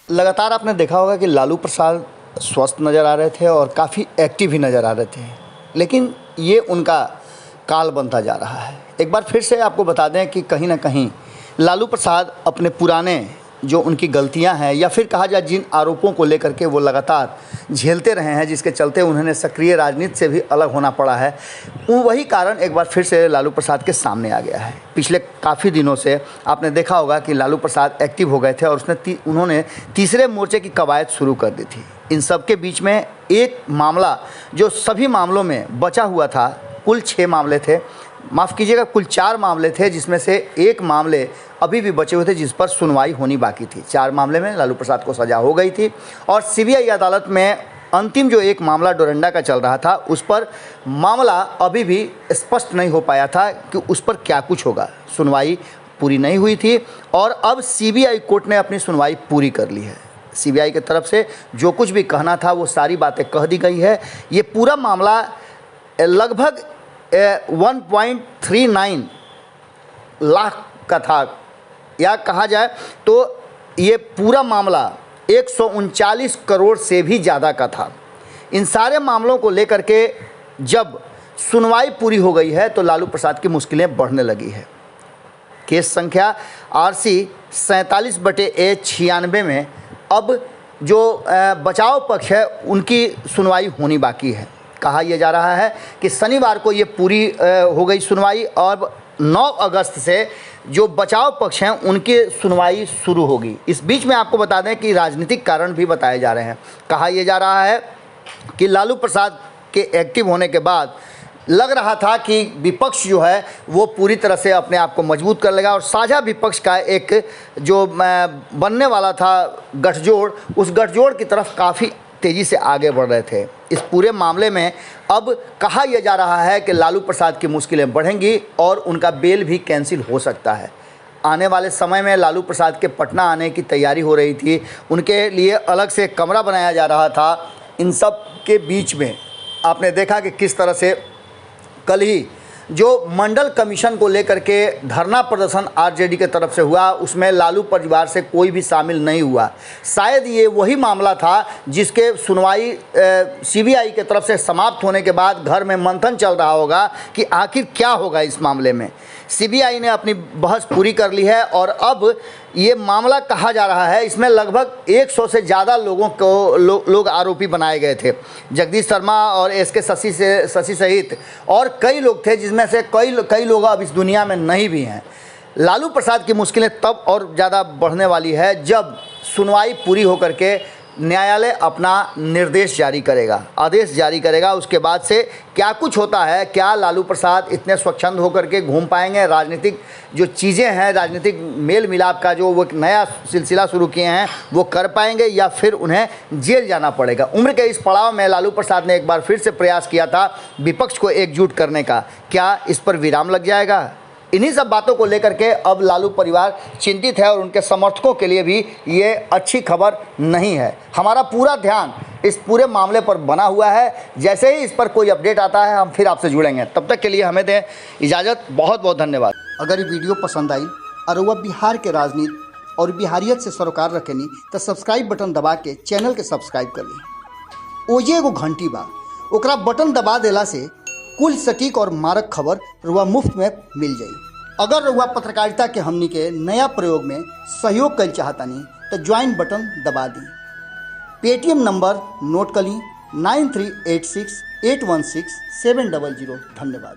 लगातार आपने देखा होगा कि लालू प्रसाद स्वस्थ नज़र आ रहे थे और काफ़ी एक्टिव भी नज़र आ रहे थे, लेकिन ये उनका काल बनता जा रहा है। एक बार फिर से आपको बता दें कि कहीं ना कहीं लालू प्रसाद अपने पुराने जो उनकी गलतियां हैं या फिर कहा जाए जिन आरोपों को लेकर के वो लगातार झेलते रहे हैं, जिसके चलते उन्होंने सक्रिय राजनीति से भी अलग होना पड़ा है, वही कारण एक बार फिर से लालू प्रसाद के सामने आ गया है। पिछले काफ़ी दिनों से आपने देखा होगा कि लालू प्रसाद एक्टिव हो गए थे और उन्होंने तीसरे मोर्चे की कवायद शुरू कर दी थी। इन सब के बीच में एक मामला जो सभी मामलों में बचा हुआ था, कुल 6 मामले थे, माफ़ कीजिएगा कुल 4 मामले थे, जिसमें से एक मामले अभी भी बचे हुए थे जिस पर सुनवाई होनी बाकी थी। 4 मामले में लालू प्रसाद को सज़ा हो गई थी और सीबीआई अदालत में अंतिम जो एक मामला डोरंडा का चल रहा था उस पर मामला अभी भी स्पष्ट नहीं हो पाया था कि उस पर क्या कुछ होगा। सुनवाई पूरी नहीं हुई थी और अब सीबीआई कोर्ट ने अपनी सुनवाई पूरी कर ली है। सीबीआई की तरफ से जो कुछ भी कहना था वो सारी बातें कह दी गई है। ये पूरा मामला लगभग 1.39 लाख का था, या कहा जाए तो ये पूरा मामला 139 करोड़ से भी ज़्यादा का था। इन सारे मामलों को लेकर के जब सुनवाई पूरी हो गई है तो लालू प्रसाद की मुश्किलें बढ़ने लगी है। केस संख्या RC 47/A96 में अब जो बचाव पक्ष है उनकी सुनवाई होनी बाकी है। कहा यह जा रहा है कि शनिवार को ये पूरी हो गई सुनवाई और 9 अगस्त से जो बचाव पक्ष हैं उनकी सुनवाई शुरू होगी। इस बीच में आपको बता दें कि राजनीतिक कारण भी बताए जा रहे हैं। कहा यह जा रहा है कि लालू प्रसाद के एक्टिव होने के बाद लग रहा था कि विपक्ष जो है वो पूरी तरह से अपने आप को मजबूत कर लेगा और साझा विपक्ष का एक जो बनने वाला था गठजोड़, उस गठजोड़ की तरफ काफ़ी तेज़ी से आगे बढ़ रहे थे। इस पूरे मामले में अब कहा यह जा रहा है कि लालू प्रसाद की मुश्किलें बढ़ेंगी और उनका बेल भी कैंसिल हो सकता है। आने वाले समय में लालू प्रसाद के पटना आने की तैयारी हो रही थी, उनके लिए अलग से कमरा बनाया जा रहा था। इन सब के बीच में आपने देखा कि किस तरह से कल ही जो मंडल कमीशन को लेकर के धरना प्रदर्शन आरजेडी के तरफ से हुआ, उसमें लालू परिवार से कोई भी शामिल नहीं हुआ। शायद ये वही मामला था जिसके सुनवाई सीबीआई के तरफ से समाप्त होने के बाद घर में मंथन चल रहा होगा कि आखिर क्या होगा इस मामले में। सीबीआई ने अपनी बहस पूरी कर ली है और अब ये मामला कहा जा रहा है इसमें लगभग 100 से ज़्यादा लोगों को लोग आरोपी बनाए गए थे। जगदीश शर्मा और SK शशि सहित और कई लोग थे, जिसमें से कई लोग अब इस दुनिया में नहीं भी हैं। लालू प्रसाद की मुश्किलें तब और ज़्यादा बढ़ने वाली है जब सुनवाई पूरी होकर के न्यायालय अपना निर्देश जारी करेगा, आदेश जारी करेगा। उसके बाद से क्या कुछ होता है, क्या लालू प्रसाद इतने स्वच्छंद होकर के घूम पाएंगे, राजनीतिक जो चीज़ें हैं, राजनीतिक मेल मिलाप का जो वो नया सिलसिला शुरू किए हैं वो कर पाएंगे या फिर उन्हें जेल जाना पड़ेगा। उम्र के इस पड़ाव में लालू प्रसाद ने एक बार फिर से प्रयास किया था विपक्ष को एकजुट करने का, क्या इस पर विराम लग जाएगा? इन्हीं सब बातों को लेकर के अब लालू परिवार चिंतित है और उनके समर्थकों के लिए भी ये अच्छी खबर नहीं है। हमारा पूरा ध्यान इस पूरे मामले पर बना हुआ है। जैसे ही इस पर कोई अपडेट आता है हम फिर आपसे जुड़ेंगे। तब तक के लिए हमें दें इजाज़त। बहुत बहुत धन्यवाद। अगर ये वीडियो पसंद आई और वह बिहार के राजनीति और बिहारियत से सरोकार रखेनी तो सब्सक्राइब बटन दबा के चैनल के सब्सक्राइब कर ली। ओजे एगो घंटी बा, ओकरा बटन दबा देला से कुल सटीक और मारक खबर रुआ मुफ्त में मिल जाई। अगर रुआ पत्रकारिता के हमनी के नया प्रयोग में सहयोग कर चाहतानी तो ज्वाइन बटन दबा दी। पेटीएम नंबर नोट कर ली 9386816700। धन्यवाद।